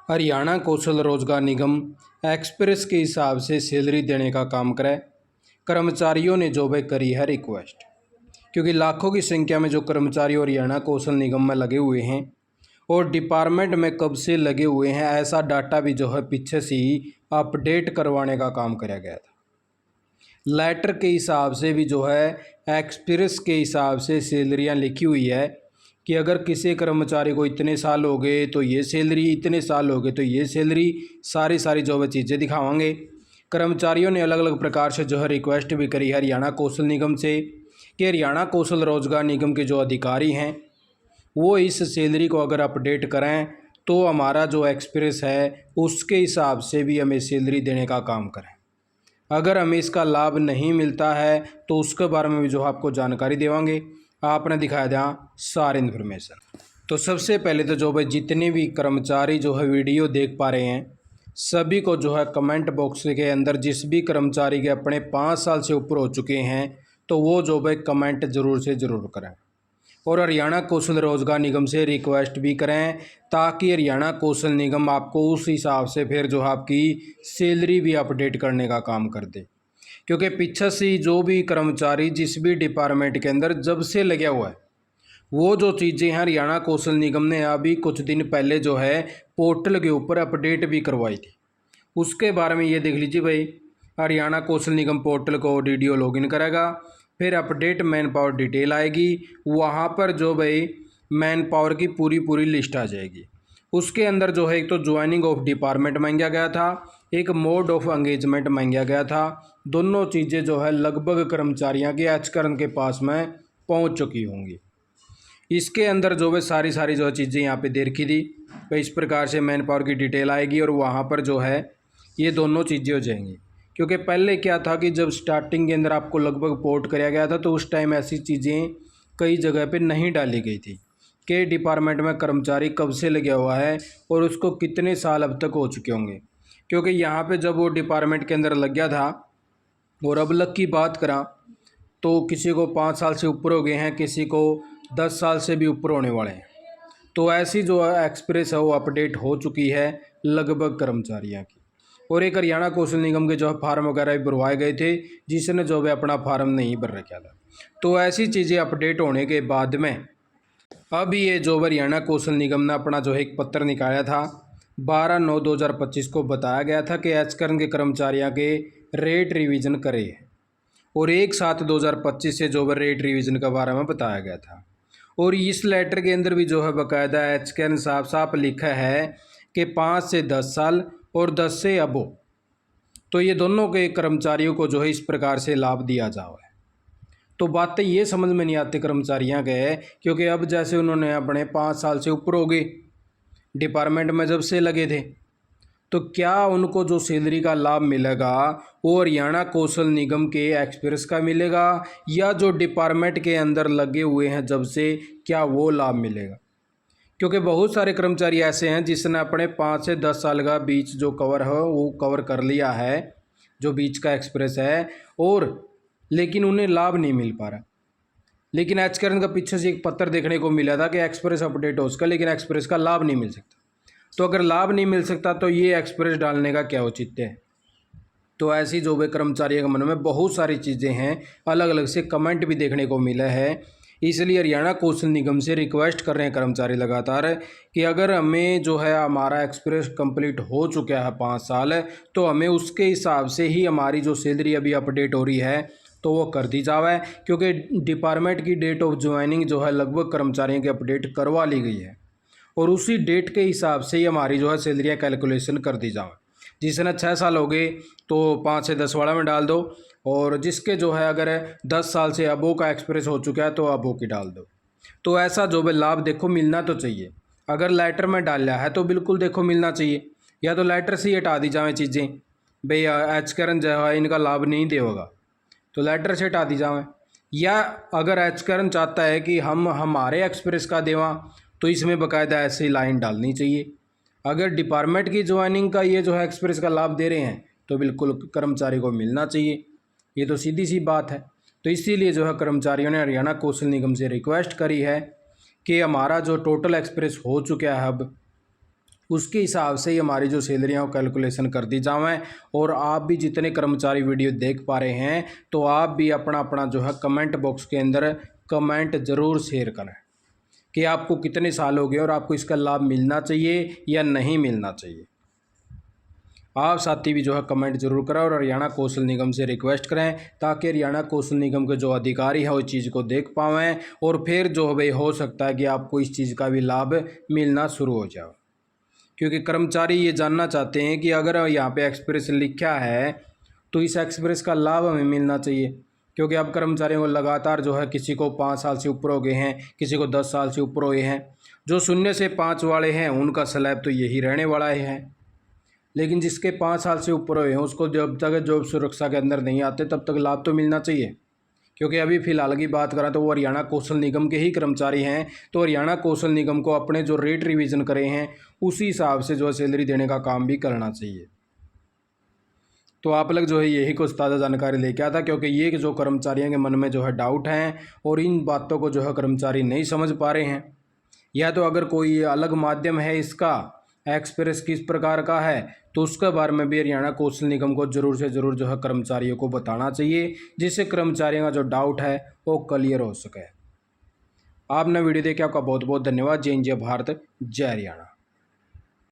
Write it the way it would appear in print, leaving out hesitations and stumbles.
हरियाणा कौशल रोजगार निगम एक्सप्रेस के हिसाब से सैलरी देने का काम करे। कर्मचारियों ने जो भाई करी है रिक्वेस्ट, क्योंकि लाखों की संख्या में जो कर्मचारी हरियाणा कौशल निगम में लगे हुए हैं और डिपार्टमेंट में कब से लगे हुए हैं, ऐसा डाटा भी जो है पीछे से ही अपडेट करवाने का काम किया गया था। लेटर के हिसाब से भी जो है एक्सप्रेस के हिसाब से सैलरियाँ लिखी हुई है कि अगर किसी कर्मचारी को इतने साल हो गए तो ये सैलरी, इतने साल हो गए तो ये सैलरी, सारी जो है चीज़ें दिखावांगे। कर्मचारियों ने अलग अलग प्रकार से जो है रिक्वेस्ट भी करी है हरियाणा कौशल निगम से कि हरियाणा कौशल रोजगार निगम के जो अधिकारी हैं वो इस सैलरी को अगर अपडेट करें तो हमारा जो एक्सप्रेस है उसके हिसाब से भी हमें सैलरी देने का काम करें। अगर हमें इसका लाभ नहीं मिलता है तो उसके बारे में भी जो आपको जानकारी देवांगे। आपने दिखाया था सारी इन्फॉर्मेशन। तो सबसे पहले तो जो भाई जितने भी कर्मचारी जो है वीडियो देख पा रहे हैं, सभी को जो है कमेंट बॉक्स के अंदर जिस भी कर्मचारी के अपने 5 साल से ऊपर हो चुके हैं तो वो जो भाई कमेंट ज़रूर से ज़रूर करें और हरियाणा कौशल रोजगार निगम से रिक्वेस्ट भी करें ताकि हरियाणा कौशल निगम आपको उस हिसाब से फिर जो आपकी सैलरी भी अपडेट करने का काम कर दे। क्योंकि पीछे से जो भी कर्मचारी जिस भी डिपार्टमेंट के अंदर जब से लगा हुआ है वो जो चीज़ें हैं हरियाणा कौशल निगम ने अभी कुछ दिन पहले जो है पोर्टल के ऊपर अपडेट भी करवाई थी। उसके बारे में ये देख लीजिए भाई, हरियाणा कौशल निगम पोर्टल को डीडीओ लॉगिन करेगा, फिर अपडेट मैन पावर डिटेल आएगी, वहाँ पर जो भाई मैन पावर की पूरी लिस्ट आ जाएगी। उसके अंदर जो है एक तो ज्वाइनिंग ऑफ डिपार्टमेंट मांगा गया था, एक मोड ऑफ एंगेजमेंट मांगा गया था। दोनों चीज़ें जो है लगभग कर्मचारियों के आचकरण के पास में पहुंच चुकी होंगी। इसके अंदर जो है सारी जो चीज़ें यहाँ पे दे रखी थी। तो इस प्रकार से मैन पावर की डिटेल आएगी और वहाँ पर जो है ये दोनों चीज़ें हो जाएंगी। क्योंकि पहले क्या था कि जब स्टार्टिंग के अंदर आपको लगभग पोर्ट कराया गया था तो उस टाइम ऐसी चीज़ें कई जगह पे नहीं डाली गई थी कि डिपार्टमेंट में कर्मचारी कब से लगा हुआ है और उसको कितने साल अब तक हो चुके होंगे। क्योंकि यहाँ पे जब वो डिपार्टमेंट के अंदर लग गया था और अब लग की बात करा तो किसी को 5 साल से ऊपर हो गए हैं, किसी को 10 साल से भी ऊपर होने वाले हैं। तो ऐसी जो एक्सप्रेस है वो अपडेट हो चुकी है लगभग कर्मचारियों की। और एक हरियाणा कौशल निगम के जो है फार्म वगैरह भी भरवाए गए थे जिसने जो है अपना फार्म नहीं भर रखा था। तो ऐसी चीज़ें अपडेट होने के बाद में अब ये जो हरियाणा कौशल निगम ने अपना जो है एक पत्र निकाला था 12/9/2025 को बताया गया था कि आचकरण के कर्मचारियों के रेट रिवीजन करे और 1/7/2025 से जो है रेट रिवीजन के बारे में बताया गया था। और इस लेटर के अंदर भी जो है बाकायदा आचकरण साफ लिखा है कि 5 से 10 साल और 10 से अबो, तो ये दोनों के कर्मचारियों को जो है इस प्रकार से लाभ दिया जाओ है। तो बातें ये समझ में नहीं आती कर्मचारियों के, क्योंकि अब जैसे उन्होंने अपने 5 साल से ऊपर हो गए डिपार्टमेंट में जब से लगे थे, तो क्या उनको जो सैलरी का लाभ मिलेगा वो हरियाणा कौशल निगम के एक्सप्रेस का मिलेगा या जो डिपार्टमेंट के अंदर लगे हुए हैं जब से, क्या वो लाभ मिलेगा? क्योंकि बहुत सारे कर्मचारी ऐसे हैं जिसने अपने 5 से 10 साल का बीच जो कवर है वो कवर कर लिया है, जो बीच का एक्सप्रेस है, और लेकिन उन्हें लाभ नहीं मिल पा रहा। लेकिन आचकरण का पीछे से एक पत्र देखने को मिला था कि एक्सप्रेस अपडेट हो उसका, लेकिन एक्सप्रेस का लाभ नहीं मिल सकता। तो अगर लाभ नहीं मिल सकता तो ये एक्सप्रेस डालने का क्या औचित्य है? तो ऐसी जो वे कर्मचारियों के मन में बहुत सारी चीज़ें हैं, अलग अलग से कमेंट भी देखने को मिला है। इसलिए हरियाणा कौशल निगम से रिक्वेस्ट कर रहे हैं कर्मचारी लगातार कि अगर हमें जो है हमारा एक्सप्रेस कंप्लीट हो चुका है 5 साल, तो हमें उसके हिसाब से ही हमारी जो सैलरी अभी अपडेट हो रही है तो वो कर दी जाए। क्योंकि डिपार्टमेंट की डेट ऑफ ज्वाइनिंग जो है लगभग कर्मचारियों की अपडेट करवा ली गई है और उसी डेट के हिसाब से ही हमारी जो है सैलरियाँ कैलकुलेशन कर दी जाए। जिसने 6 साल हो गए तो 5 से 10 वाला में डाल दो, और जिसके जो है अगर 10 साल से अबो का एक्सप्रेस हो चुका है तो अबो की डाल दो। तो ऐसा जो भी लाभ देखो मिलना तो चाहिए। अगर लेटर में डाला है तो बिल्कुल देखो मिलना चाहिए, या तो लेटर से ही हटा दी जाए चीज़ें, भाई आचकरण जो है इनका लाभ नहीं देगा तो लेटर से हटा दी जाए। या अगर आचकरण चाहता है कि हम हमारे एक्सप्रेस का देवा तो इसमें बाकायदा ऐसी लाइन डालनी चाहिए। अगर डिपार्टमेंट की ज्वाइनिंग का ये जो है एक्सप्रेस का लाभ दे रहे हैं तो बिल्कुल कर्मचारी को मिलना चाहिए, ये तो सीधी सी बात है। तो इसीलिए जो है कर्मचारियों ने हरियाणा कौशल निगम से रिक्वेस्ट करी है कि हमारा जो टोटल एक्सप्रेस हो चुका है अब उसके हिसाब से ही हमारी जो सैलरियाँ वो कैलकुलेशन कर दी जाएँ। और आप भी जितने कर्मचारी वीडियो देख पा रहे हैं तो आप भी अपना अपना जो है कमेंट बॉक्स के अंदर कमेंट ज़रूर शेयर करें कि आपको कितने साल हो गए और आपको इसका लाभ मिलना चाहिए या नहीं मिलना चाहिए। आप साथी भी जो है कमेंट जरूर करें और हरियाणा कौशल निगम से रिक्वेस्ट करें ताकि हरियाणा कौशल निगम के जो अधिकारी हैं वो चीज़ को देख पाएँ और फिर जो भाई हो सकता है कि आपको इस चीज़ का भी लाभ मिलना शुरू हो जाए। क्योंकि कर्मचारी ये जानना चाहते हैं कि अगर यहाँ पे एक्सप्रेस लिखा है तो इस एक्सप्रेस का लाभ हमें मिलना चाहिए। क्योंकि अब कर्मचारियों को लगातार जो है किसी को 5 साल से ऊपर हो गए हैं, किसी को 10 साल से ऊपर हुए हैं। जो 0 से 5 वाले हैं उनका स्लैब तो यही रहने वाला है, लेकिन जिसके 5 साल से ऊपर हुए हैं उसको जब तक जॉब सुरक्षा के अंदर नहीं आते तब तक लाभ तो मिलना चाहिए। क्योंकि अभी फ़िलहाल की बात करें तो वो हरियाणा कौशल निगम के ही कर्मचारी हैं, तो हरियाणा कौशल निगम को अपने जो रेट रिवीजन करे हैं उसी हिसाब से जो है सैलरी देने का काम भी करना चाहिए। तो आप लोग जो है यही कुछ ताज़ा जानकारी लेके आता, क्योंकि ये जो कर्मचारियों के मन में जो है डाउट हैं और इन बातों को जो है कर्मचारी नहीं समझ पा रहे हैं। या तो अगर कोई अलग माध्यम है इसका एक्सप्रेस किस प्रकार का है तो उसके बारे में भी हरियाणा कौशल निगम को ज़रूर से ज़रूर जो है कर्मचारियों को बताना चाहिए, जिससे कर्मचारियों का जो डाउट है वो क्लियर हो सके। आपने वीडियो देखे, आपका बहुत बहुत धन्यवाद। जय हिंद, जय भारत, जय हरियाणा।